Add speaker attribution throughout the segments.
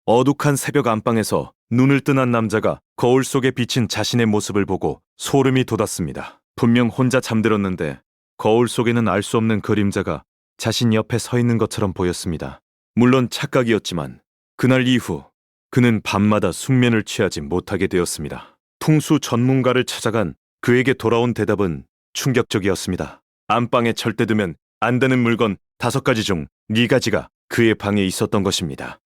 Speaker 1: 어둑한 새벽 안방에서 눈을 뜬 한 남자가 거울 속에 비친 자신의 모습을 보고 소름이 돋았습니다. 분명 혼자 잠들었는데 거울 속에는 알 수 없는 그림자가 자신 옆에 서 있는 것처럼 보였습니다. 물론 착각이었지만 그날 이후 그는 밤마다 숙면을 취하지 못하게 되었습니다. 풍수 전문가를 찾아간 그에게 돌아온 대답은 충격적이었습니다. 안방에 절대 두면 안 되는 물건 5가지 중 4가지가 그의 방에 있었던 것입니다.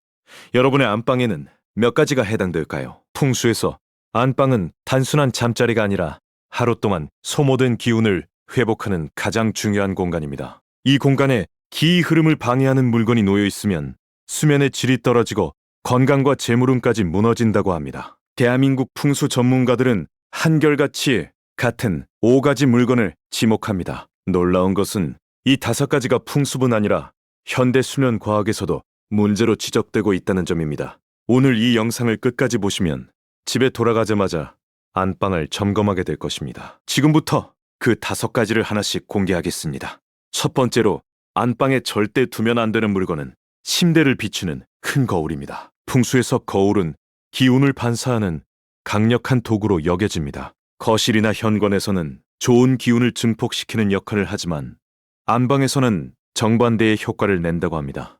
Speaker 1: 여러분의 안방에는 몇 가지가 해당될까요? 풍수에서 안방은 단순한 잠자리가 아니라 하루 동안 소모된 기운을 회복하는 가장 중요한 공간입니다. 이 공간에 기의 흐름을 방해하는 물건이 놓여 있으면 수면의 질이 떨어지고 건강과 재물운까지 무너진다고 합니다. 대한민국 풍수 전문가들은 한결같이 같은 5가지 물건을 지목합니다. 놀라운 것은 이 5가지가 풍수뿐 아니라 현대 수면 과학에서도 문제로 지적되고 있다는 점입니다. 오늘 이 영상을 끝까지 보시면 집에 돌아가자마자 안방을 점검하게 될 것입니다. 지금부터 그 5가지를 하나씩 공개하겠습니다. 첫 번째로 안방에 절대 두면 안 되는 물건은 침대를 비추는 큰 거울입니다. 풍수에서 거울은 기운을 반사하는 강력한 도구로 여겨집니다. 거실이나 현관에서는 좋은 기운을 증폭시키는 역할을 하지만 안방에서는 정반대의 효과를 낸다고 합니다.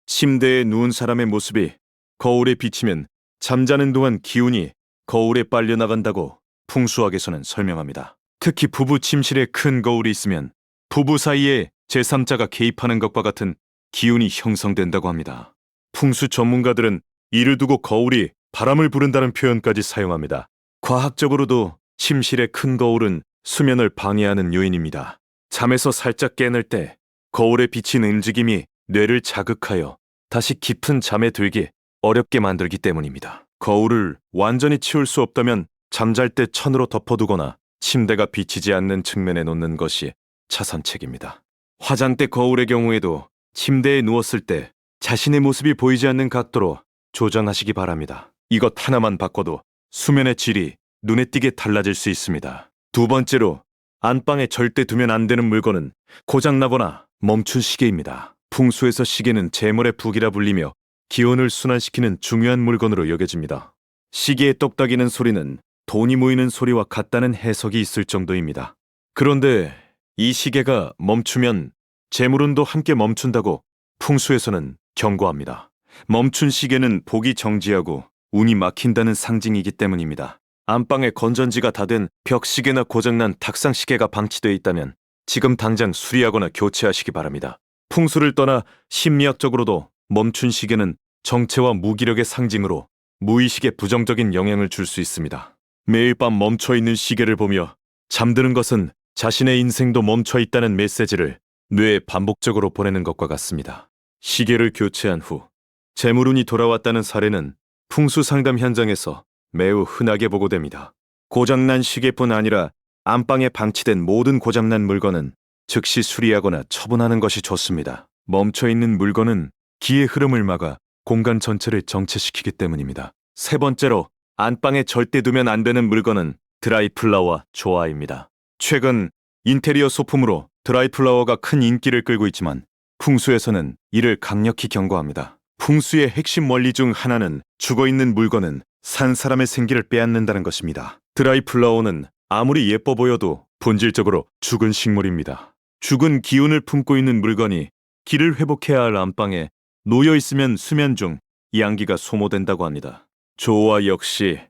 Speaker 1: 침대에 누운 사람의 모습이 거울에 비치면 잠자는 동안 기운이 거울에 빨려나간다고 풍수학에서는 설명합니다. 특히 부부 침실에 큰 거울이 있으면 부부 사이에 제3자가 개입하는 것과 같은 기운이 형성된다고 합니다. 풍수 전문가들은 이를 두고 거울이 바람을 부른다는 표현까지 사용합니다. 과학적으로도 침실의 큰 거울은 수면을 방해하는 요인입니다. 잠에서 살짝 깨어날 때 거울에 비친 움직임이 뇌를 자극하여 다시 깊은 잠에 들기 어렵게 만들기 때문입니다. 거울을 완전히 치울 수 없다면 잠잘 때 천으로 덮어두거나 침대가 비치지 않는 측면에 놓는 것이 차선책입니다. 화장대 거울의 경우에도 침대에 누웠을 때 자신의 모습이 보이지 않는 각도로 조정하시기 바랍니다. 이것 하나만 바꿔도 수면의 질이 눈에 띄게 달라질 수 있습니다. 두 번째로 안방에 절대 두면 안 되는 물건은 고장나거나 멈춘 시계입니다. 풍수에서 시계는 재물의 북이라 불리며 기운을 순환시키는 중요한 물건으로 여겨집니다. 시계의 똑딱이는 소리는 돈이 모이는 소리와 같다는 해석이 있을 정도입니다. 그런데 이 시계가 멈추면 재물운도 함께 멈춘다고 풍수에서는 경고합니다. 멈춘 시계는 복이 정지하고 운이 막힌다는 상징이기 때문입니다. 안방에 건전지가 다 된 벽시계나 고장난 탁상시계가 방치되어 있다면 지금 당장 수리하거나 교체하시기 바랍니다. 풍수를 떠나 심리학적으로도 멈춘 시계는 정체와 무기력의 상징으로 무의식에 부정적인 영향을 줄 수 있습니다. 매일 밤 멈춰있는 시계를 보며 잠드는 것은 자신의 인생도 멈춰있다는 메시지를 뇌에 반복적으로 보내는 것과 같습니다. 시계를 교체한 후 재물운이 돌아왔다는 사례는 풍수 상담 현장에서 매우 흔하게 보고됩니다. 고장난 시계뿐 아니라 안방에 방치된 모든 고장난 물건은 즉시 수리하거나 처분하는 것이 좋습니다. 멈춰있는 물건은 기의 흐름을 막아 공간 전체를 정체시키기 때문입니다. 세 번째로 안방에 절대 두면 안 되는 물건은 드라이플라워 조화입니다. 최근 인테리어 소품으로 드라이플라워가 큰 인기를 끌고 있지만 풍수에서는 이를 강력히 경고합니다. 풍수의 핵심 원리 중 하나는 죽어있는 물건은 산 사람의 생기를 빼앗는다는 것입니다. 드라이플라워는 아무리 예뻐 보여도 본질적으로 죽은 식물입니다. 죽은 기운을 품고 있는 물건이 기를 회복해야 할 안방에 놓여 있으면 수면 중 양기가 소모된다고 합니다. 조화 역시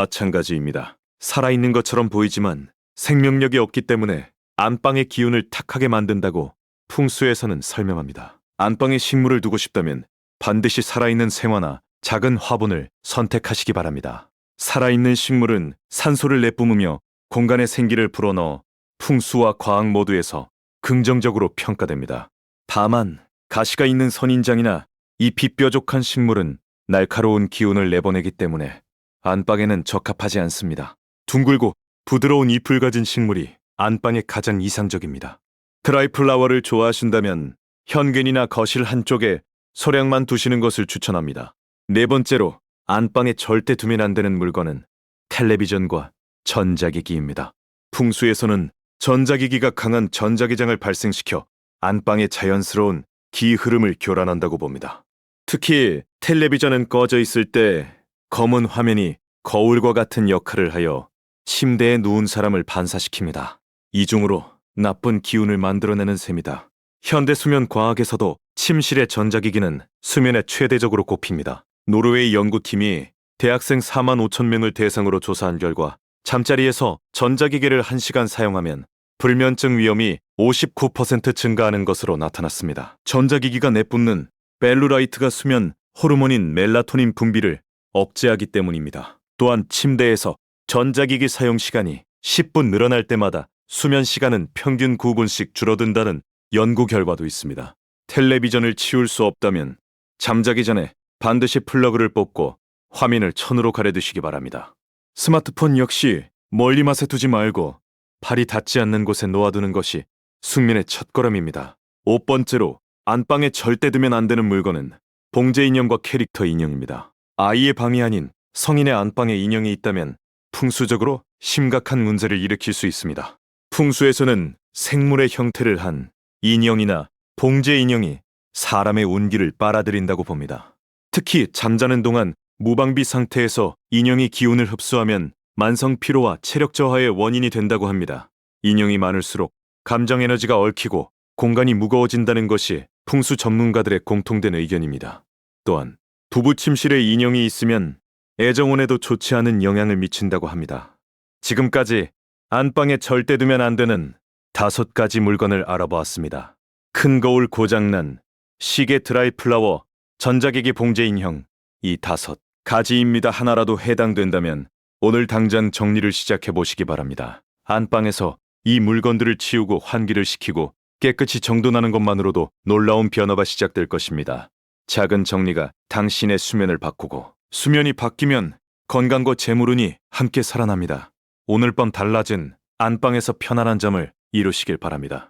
Speaker 1: 마찬가지입니다. 살아있는 것처럼 보이지만 생명력이 없기 때문에 안방의 기운을 탁하게 만든다고 풍수에서는 설명합니다. 안방에 식물을 두고 싶다면 반드시 살아있는 생화나 작은 화분을 선택하시기 바랍니다. 살아있는 식물은 산소를 내뿜으며 공간의 생기를 불어넣어 풍수와 과학 모두에서 긍정적으로 평가됩니다. 다만 가시가 있는 선인장이나 잎이 뾰족한 식물은 날카로운 기운을 내보내기 때문에 안방에는 적합하지 않습니다. 둥글고 부드러운 잎을 가진 식물이 안방에 가장 이상적입니다. 드라이플라워를 좋아하신다면 현관이나 거실 한쪽에 소량만 두시는 것을 추천합니다. 네 번째로 안방에 절대 두면 안 되는 물건은 텔레비전과 전자기기입니다. 풍수에서는 전자기기가 강한 전자기장을 발생시켜 안방의 자연스러운 기 흐름을 교란한다고 봅니다. 특히 텔레비전은 꺼져 있을 때 검은 화면이 거울과 같은 역할을 하여 침대에 누운 사람을 반사시킵니다. 이중으로 나쁜 기운을 만들어내는 셈이다. 현대 수면 과학에서도 침실의 전자기기는 수면에 최대적으로 꼽힙니다. 노르웨이 연구팀이 대학생 4만 5천 명을 대상으로 조사한 결과 잠자리에서 전자기기를 1시간 사용하면 불면증 위험이 59% 증가하는 것으로 나타났습니다. 전자기기가 내뿜는 벨루라이트가 수면 호르몬인 멜라토닌 분비를 억제하기 때문입니다. 또한 침대에서 전자기기 사용 시간이 10분 늘어날 때마다 수면 시간은 평균 9분씩 줄어든다는 연구 결과도 있습니다. 텔레비전을 치울 수 없다면 잠자기 전에 반드시 플러그를 뽑고 화면을 천으로 가려두시기 바랍니다. 스마트폰 역시 멀리 맛에 두지 말고 발이 닿지 않는 곳에 놓아두는 것이 숙면의 첫걸음입니다. 5번째로 안방에 절대 두면 안 되는 물건은 봉제 인형과 캐릭터 인형입니다. 아이의 방이 아닌 성인의 안방에 인형이 있다면 풍수적으로 심각한 문제를 일으킬 수 있습니다. 풍수에서는 생물의 형태를 한 인형이나 봉제 인형이 사람의 운기를 빨아들인다고 봅니다. 특히 잠자는 동안 무방비 상태에서 인형이 기운을 흡수하면 만성 피로와 체력 저하의 원인이 된다고 합니다. 인형이 많을수록 감정 에너지가 얽히고 공간이 무거워진다는 것이 풍수 전문가들의 공통된 의견입니다. 또한 부부 침실에 인형이 있으면 애정원에도 좋지 않은 영향을 미친다고 합니다. 지금까지 안방에 절대 두면 안 되는 5가지 물건을 알아보았습니다. 큰 거울 고장난, 시계 드라이 플라워, 전자기기 봉제 인형, 이 5가지입니다. 하나라도 해당된다면 오늘 당장 정리를 시작해 보시기 바랍니다. 안방에서 이 물건들을 치우고 환기를 시키고 깨끗이 정돈하는 것만으로도 놀라운 변화가 시작될 것입니다. 작은 정리가 당신의 수면을 바꾸고 수면이 바뀌면 건강과 재물운이 함께 살아납니다. 오늘 밤 달라진 안방에서 편안한 잠을 이루시길 바랍니다.